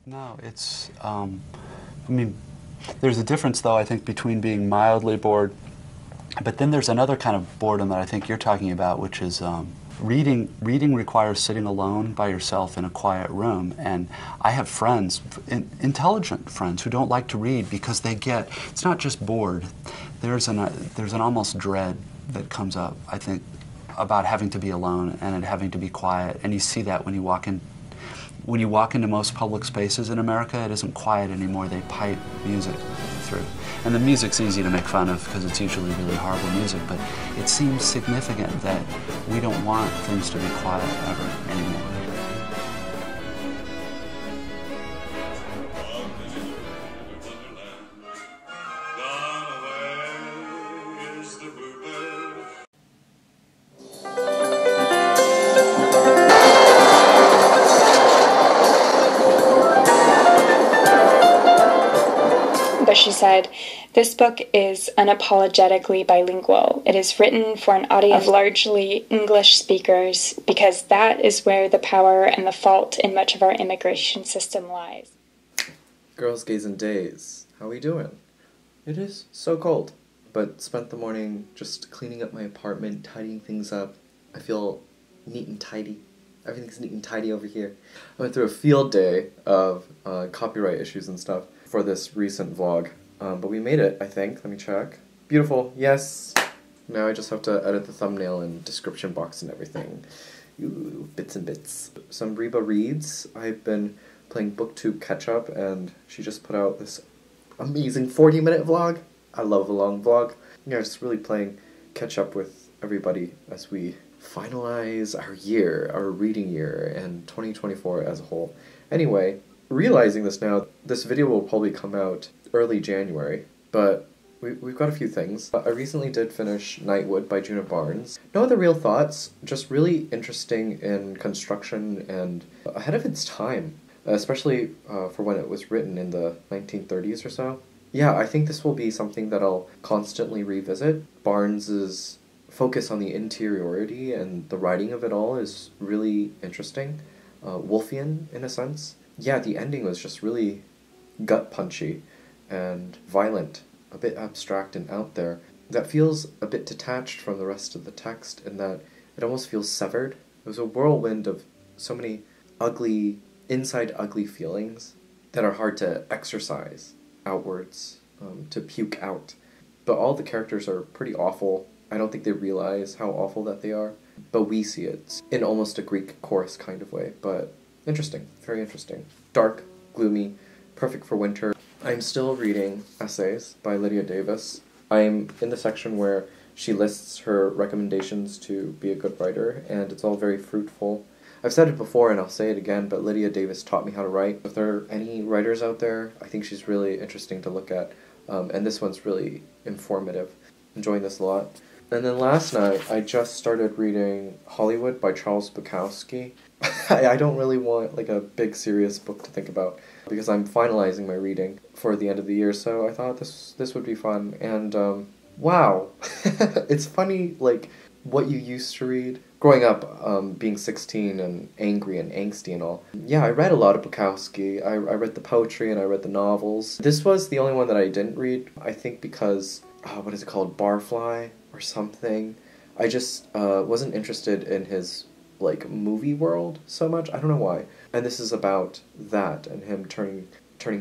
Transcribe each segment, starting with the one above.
No, I mean, there's a difference though, I think, between being mildly bored, but then there's another kind of boredom that I think you're talking about, which is reading. Reading requires sitting alone by yourself in a quiet room, and I have friends, intelligent friends, who don't like to read because it's not just bored, there's an almost dread that comes up, I think, about having to be alone and having to be quiet, and you see that when you walk in. When you walk into most public spaces in America, it isn't quiet anymore. They pipe music through. And the music's easy to make fun of because it's usually really horrible music, but it seems significant that we don't want things to be quiet ever anymore. But she said, this book is unapologetically bilingual. It is written for an audience of largely English speakers because that is where the power and the fault in much of our immigration system lies. Girls, gays, and days, how we doing? It is so cold, but spent the morning just cleaning up my apartment, tidying things up. I feel neat and tidy. Everything's neat and tidy over here. I went through a field day of copyright issues and stuff for this recent vlog, but we made it, I think. Let me check. Beautiful, yes! Now I just have to edit the thumbnail and description box and everything. Ooh, bits and bits. Some Reba reads. I've been playing BookTube catch-up, and she just put out this amazing 40-minute vlog. I love a long vlog. Yeah, just really playing catch-up with everybody as we finalize our year, our reading year, and 2024 as a whole. Anyway, realizing this now, this video will probably come out early January, but we've got a few things. I recently did finish Nightwood by Juna Barnes. No other real thoughts, just really interesting in construction and ahead of its time, especially for when it was written in the 1930s or so. Yeah, I think this will be something that I'll constantly revisit. Barnes's focus on the interiority and the writing of it all is really interesting. Woolfian, in a sense. Yeah, the ending was just really gut-punchy and violent, a bit abstract and out there. That feels a bit detached from the rest of the text in that it almost feels severed. It was a whirlwind of so many ugly, inside ugly feelings that are hard to exercise outwards, to puke out. But all the characters are pretty awful. I don't think they realize how awful that they are, but we see it in almost a Greek chorus kind of way, but interesting, very interesting. Dark, gloomy, perfect for winter. I'm still reading essays by Lydia Davis. I'm in the section where she lists her recommendations to be a good writer, and it's all very fruitful. I've said it before and I'll say it again, but Lydia Davis taught me how to write. If there are any writers out there, I think she's really interesting to look at, and this one's really informative. Enjoying this a lot. And then last night, I just started reading Hollywood by Charles Bukowski. I don't really want like a big serious book to think about because I'm finalizing my reading for the end of the year, so I thought this would be fun. And wow, it's funny like what you used to read growing up, being 16 and angry and angsty and all. Yeah, I read a lot of Bukowski. I read the poetry and I read the novels. This was the only one that I didn't read, I think because what is it called, Barfly or something. I just wasn't interested in his like movie world so much. I don't know why. And this is about that and him turning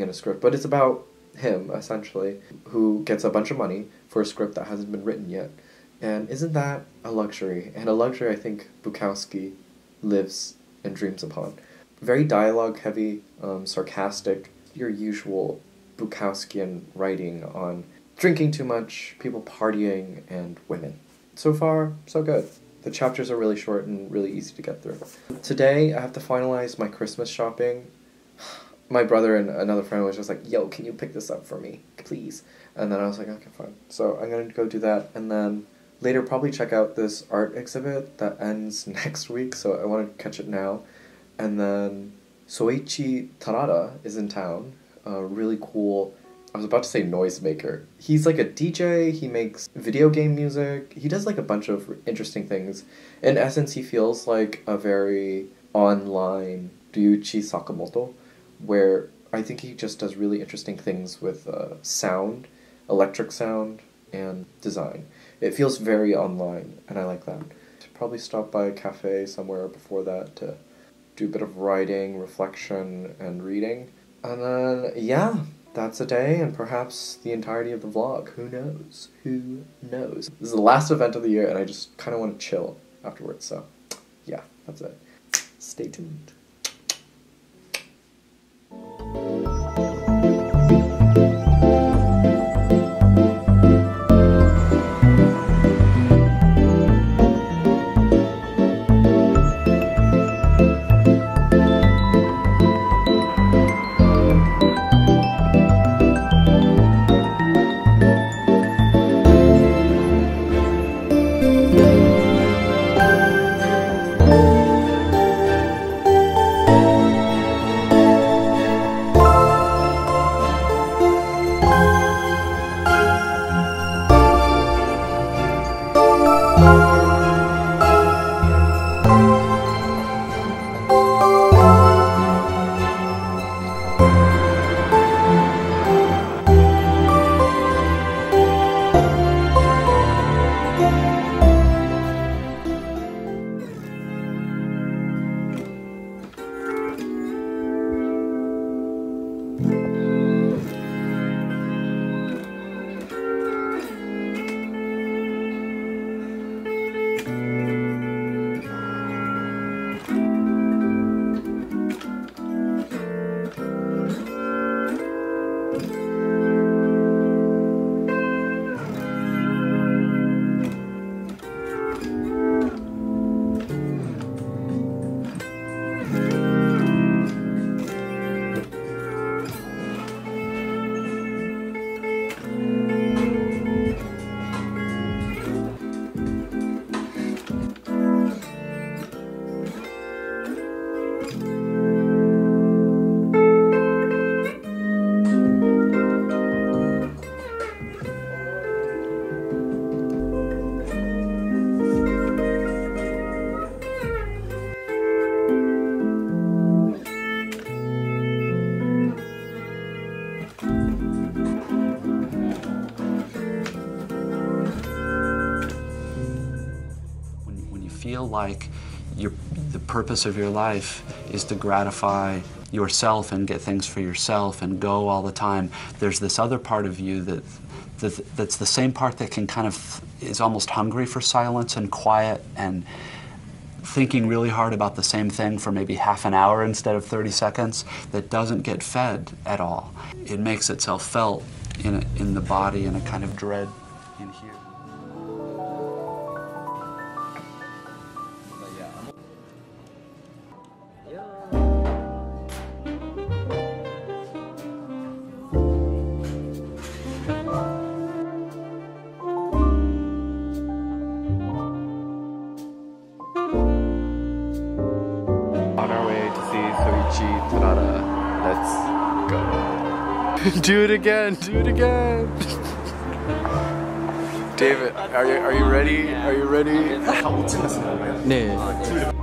in a script, but it's about him essentially who gets a bunch of money for a script that hasn't been written yet. And isn't that a luxury? And a luxury I think Bukowski lives and dreams upon. Very dialogue heavy, sarcastic, your usual Bukowskian writing on drinking too much, people partying, and women. So far, so good. The chapters are really short and really easy to get through. Today, I have to finalize my Christmas shopping. My brother and another friend was just like, yo, can you pick this up for me, please? And then I was like, okay, fine. So I'm going to go do that, and then later probably check out this art exhibit that ends next week, so I want to catch it now. And then Soichi Tarada is in town, really cool. I was about to say noisemaker. He's like a DJ, he makes video game music, he does like a bunch of interesting things. In essence, he feels like a very online Ryuichi Sakamoto, where I think he just does really interesting things with sound, electric sound, and design. It feels very online, and I like that. Probably stop by a cafe somewhere before that to do a bit of writing, reflection, and reading. And then, yeah, that's a day, and perhaps the entirety of the vlog. Who knows? Who knows? This is the last event of the year, and I just kind of want to chill afterwards, so yeah, that's it. Stay tuned. Feel like the purpose of your life is to gratify yourself and get things for yourself and go all the time, there's this other part of you that's the same part that can kind of is almost hungry for silence and quiet and thinking really hard about the same thing for maybe half an hour instead of 30 seconds, that doesn't get fed at all. It makes itself felt in the body in a kind of dread in here. On our way to see Soichi Terada. Let's go. Do it again, do it again. David, are you ready? Are you ready? 네.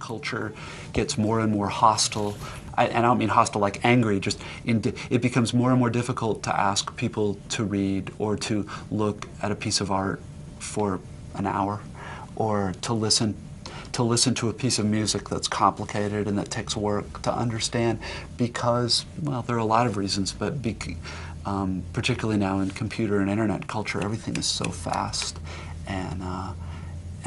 culture gets more and more hostile. And I don't mean hostile like angry, just it becomes more and more difficult to ask people to read or to look at a piece of art for an hour, or to listen to a piece of music that's complicated and that takes work to understand, because, well, there are a lot of reasons, but particularly now in computer and internet culture, everything is so fast, and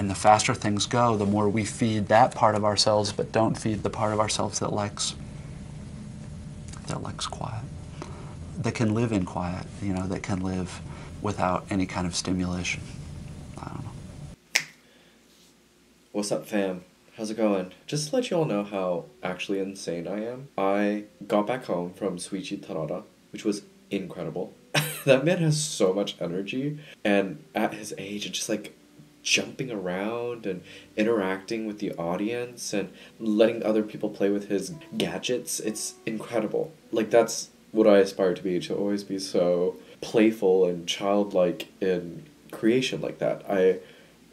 the faster things go, the more we feed that part of ourselves, but don't feed the part of ourselves that likes quiet, that can live in quiet, that can live without any kind of stimulation. I don't know. What's up, fam? How's it going? Just to let you all know how actually insane I am, I got back home from Suichi Tarada, which was incredible. That man has so much energy, and at his age, it's just like jumping around and interacting with the audience and letting other people play with his gadgets. It's incredible. Like, that's what I aspire to be, to always be so playful and childlike in creation like that. I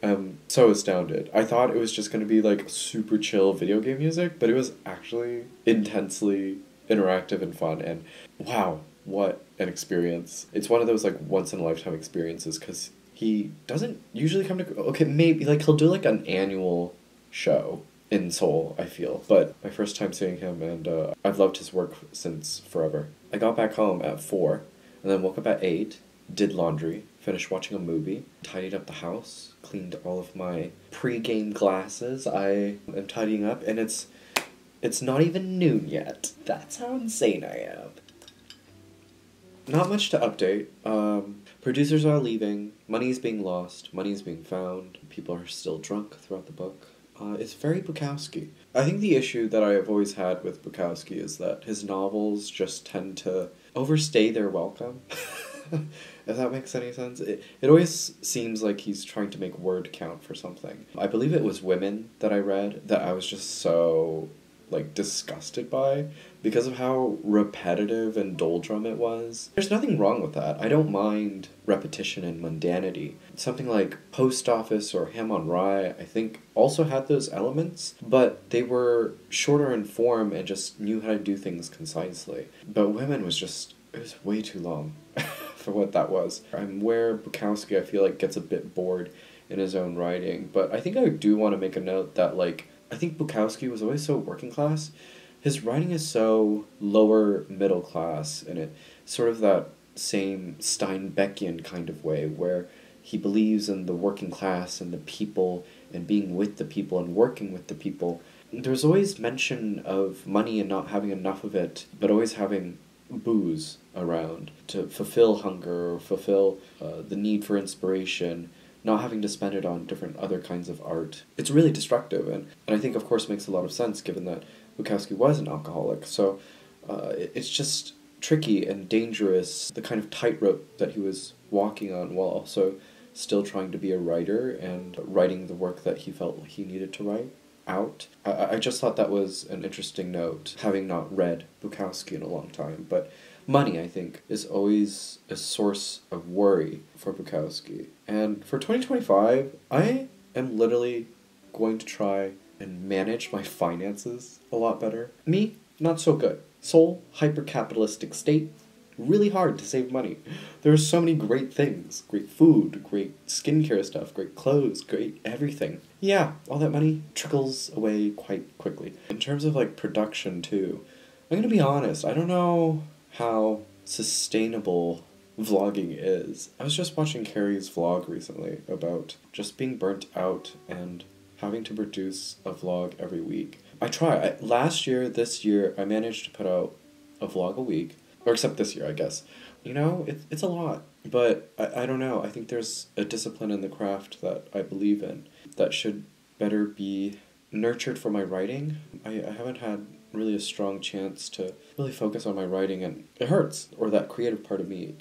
am so astounded. I thought it was just going to be like super chill video game music, but it was actually intensely interactive and fun, and wow, what an experience. It's one of those like once in a lifetime experiences, because he doesn't usually come to... Okay, maybe, like, he'll do, like, an annual show in Seoul, I feel. But my first time seeing him, and I've loved his work since forever. I got back home at 4, and then woke up at 8, did laundry, finished watching a movie, tidied up the house, cleaned all of my pre-game glasses. I am tidying up, and it's not even noon yet. That's how insane I am. Not much to update. Producers are leaving, money is being lost, money is being found, people are still drunk throughout the book. It's very Bukowski. I think the issue that I have always had with Bukowski is that his novels just tend to overstay their welcome. If that makes any sense. It always seems like he's trying to make word count for something. I believe it was Women that I read that I was just so, like, disgusted by because of how repetitive and doldrum it was. There's nothing wrong with that. I don't mind repetition and mundanity. Something like Post Office or Ham on Rye, I think, also had those elements, but they were shorter in form and just knew how to do things concisely. But Women was just, it was way too long for what that was. I'm where Bukowski, I feel like, gets a bit bored in his own writing, but I think I do want to make a note that, like, I think Bukowski was always so working class. His writing is so lower middle class, and it sort of that same Steinbeckian kind of way where he believes in the working class and the people and being with the people and working with the people. There's always mention of money and not having enough of it, but always having booze around to fulfill hunger or fulfill the need for inspiration, not having to spend it on different other kinds of art. It's really destructive, and I think, of course, makes a lot of sense given that Bukowski was an alcoholic. So it's just tricky and dangerous, the kind of tightrope that he was walking on while also still trying to be a writer and writing the work that he felt he needed to write out. I just thought that was an interesting note, having not read Bukowski in a long time. But money, I think, is always a source of worry for Bukowski. And for 2025, I am literally going to try and manage my finances a lot better. Me, not so good. Seoul, hyper-capitalistic state, really hard to save money. There are so many great things. Great food, great skincare stuff, great clothes, great everything. Yeah, all that money trickles away quite quickly. In terms of, like, production, too, I'm gonna be honest, I don't know how sustainable vlogging is. I was just watching Carrie's vlog recently about just being burnt out and having to produce a vlog every week. I try. Last year, this year, I managed to put out a vlog a week. Or except this year, I guess. You know, it's a lot. But I don't know. I think there's a discipline in the craft that I believe in that should better be nurtured for my writing. I haven't had really a strong chance to really focus on my writing, and it hurts. Or that creative part of me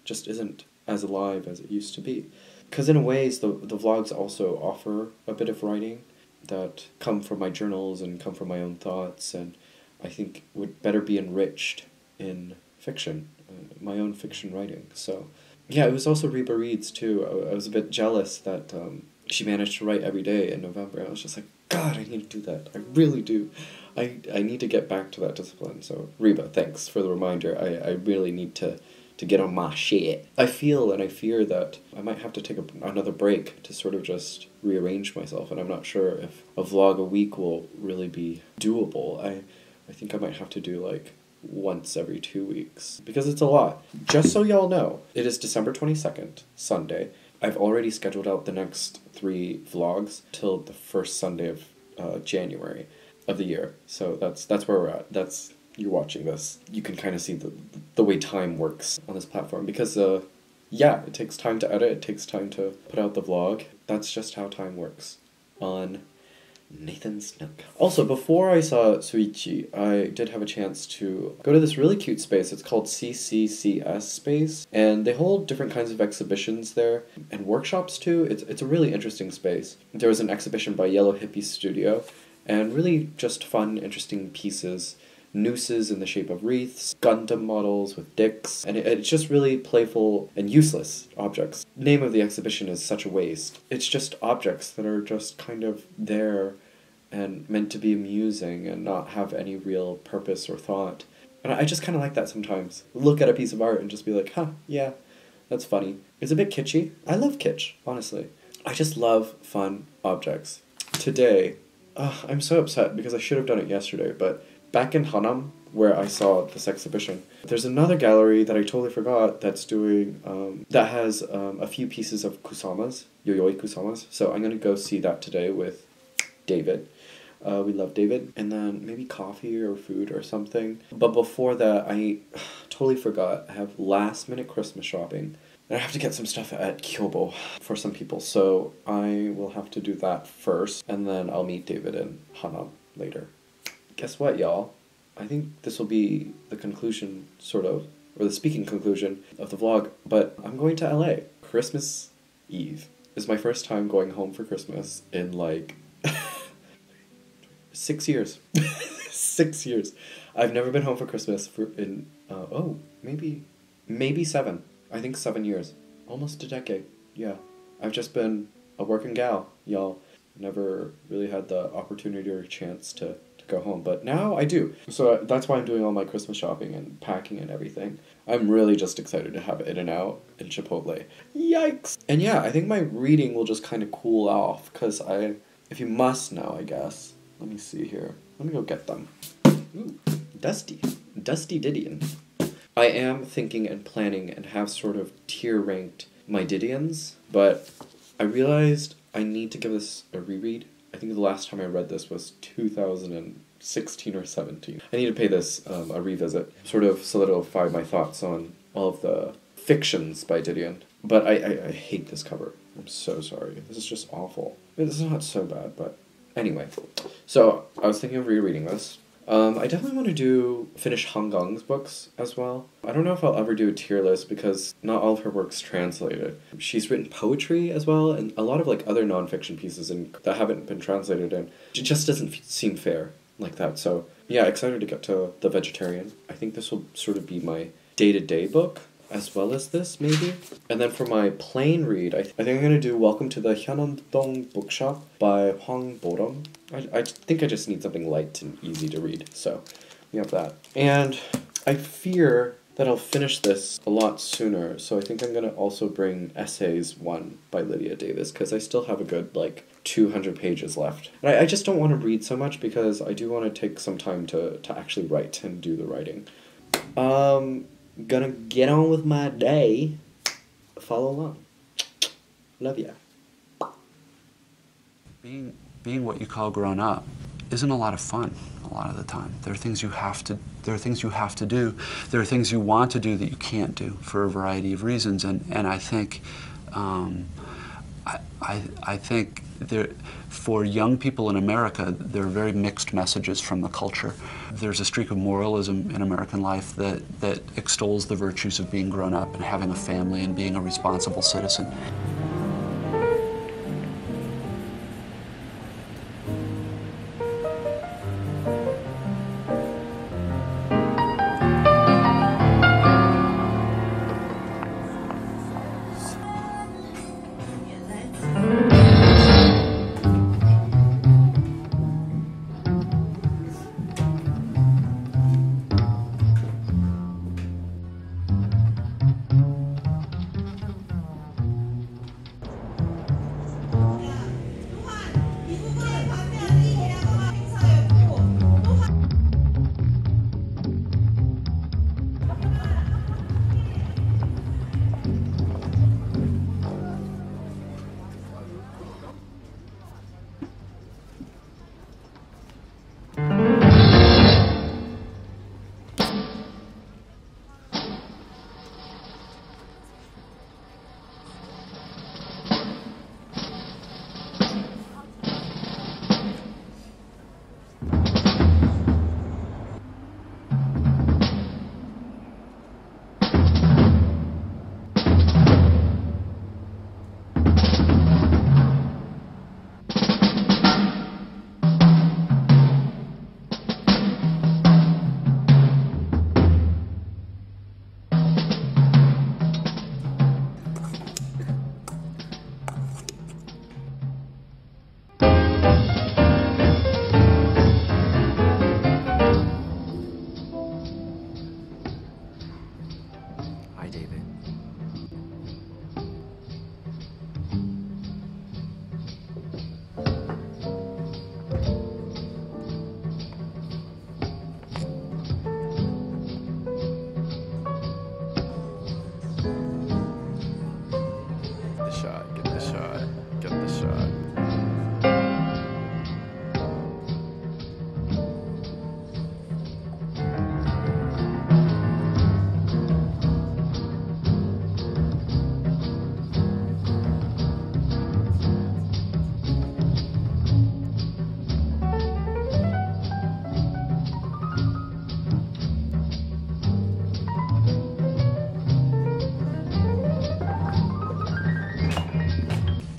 just isn't as alive as it used to be. Because in a ways, the vlogs also offer a bit of writing that come from my journals and come from my own thoughts, and I think would better be enriched in fiction, my own fiction writing. So, yeah, it was also Reba Reed's too. I was a bit jealous that she managed to write every day in November. I was just like, God, I need to do that. I really do. I need to get back to that discipline. So, Reba, thanks for the reminder. I really need to get on my shit. I feel and I fear that I might have to take another break to sort of just rearrange myself, and I'm not sure if a vlog a week will really be doable. I think I might have to do like once every 2 weeks, because it's a lot. Just so y'all know, it is December 22nd, Sunday. I've already scheduled out the next 3 vlogs till the first Sunday of January of the year. So that's where we're at. You're watching this. You can kind of see the way time works on this platform, because yeah, it takes time to edit, it takes time to put out the vlog. That's just how time works on Nathan's Nook. Also, before I saw Suichi, I did have a chance to go to this really cute space. It's called CCCS Space, and they hold different kinds of exhibitions there, and workshops too. It's a really interesting space. There was an exhibition by Yellow Hippie Studio, and really just fun, interesting pieces. Nooses in the shape of wreaths, Gundam models with dicks, and it's just really playful and useless objects. Name of the exhibition is Such a Waste. It's just objects that are just kind of there and meant to be amusing and not have any real purpose or thought. And I just kind of like that sometimes. Look at a piece of art and just be like, huh, yeah, that's funny. It's a bit kitschy. I love kitsch, honestly. I just love fun objects. Today, I'm so upset because I should have done it yesterday, but back in Hanam, where I saw this exhibition, there's another gallery that I totally forgot that's doing, that has a few pieces of Kusamas, Yayoi Kusamas. So I'm going to go see that today with David. We love David. And then maybe coffee or food or something. But before that, I totally forgot. I have last minute Christmas shopping. And I have to get some stuff at Kyobo for some people. So I will have to do that first. And then I'll meet David in Hanam later. Guess what, y'all? I think this will be the conclusion, sort of, or the speaking conclusion of the vlog, but I'm going to LA. Christmas Eve is my first time going home for Christmas in, like, 6 years. 6 years. I've never been home for Christmas maybe 7. I think 7 years. Almost a decade, yeah. I've just been a working gal, y'all. Never really had the opportunity or chance to go home, but now I do. So that's why I'm doing all my Christmas shopping and packing and everything. I'm really just excited to have In-N-Out and Chipotle. Yikes! And yeah, I think my reading will just kind of cool off, because if you must know, I guess. Let me see here. Let me go get them. Ooh, Dusty Didion. I am thinking and planning and have sort of tier ranked my Didions, but I realized I need to give this a reread. I think the last time I read this was 2016 or 17. I need to pay this a revisit, sort of solidify my thoughts on all of the fictions by Didion. But I hate this cover. I'm so sorry. This is just awful. It's not so bad, but anyway. So I was thinking of rereading this. I definitely want to finish Han Gang's books as well. I don't know if I'll ever do a tier list because not all of her work's translated. She's written poetry as well, and a lot of like other nonfiction pieces that haven't been translated, and it just doesn't seem fair like that. So yeah, excited to get to The Vegetarian. I think this will sort of be my day-to-day book, as well as this, maybe. And then for my plain read, I think I'm going to do Welcome to the Hyeonam-dong Bookshop by Hwang Boram. I think I just need something light and easy to read, so we have that. And I fear that I'll finish this a lot sooner, so I think I'm going to also bring Essays 1 by Lydia Davis, because I still have a good, 200 pages left. And I just don't want to read so much, because I do want to take some time to actually write and do the writing. Gonna get on with my day. Follow along. Love ya. Being what you call grown up isn't a lot of fun a lot of the time. There are things you have to do. There are things you want to do that you can't do for a variety of reasons. And I think I think for young people in America, there are very mixed messages from the culture. There's a streak of moralism in American life that extols the virtues of being grown up and having a family and being a responsible citizen.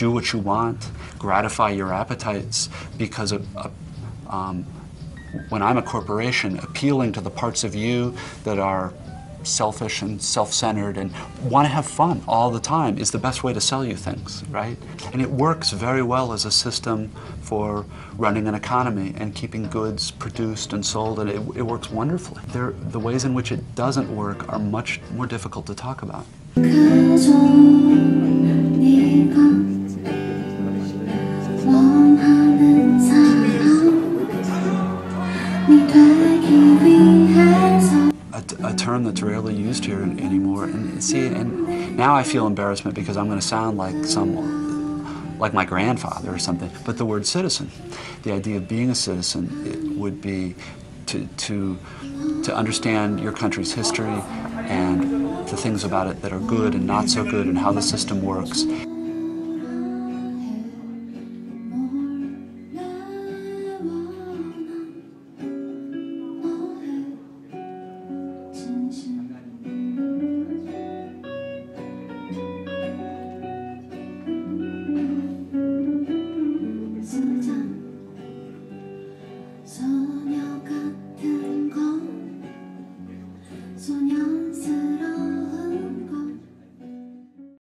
do what you want, gratify your appetites, because when I'm a corporation, appealing to the parts of you that are selfish and self-centered and want to have fun all the time is the best way to sell you things, right? And it works very well as a system for running an economy and keeping goods produced and sold, and it works wonderfully. The ways in which it doesn't work are much more difficult to talk about. A term that's rarely used here anymore, and see, and now I feel embarrassment because I'm going to sound like my grandfather or something. But the word citizen, the idea of being a citizen, it would be to understand your country's history and the things about it that are good and not so good, and how the system works.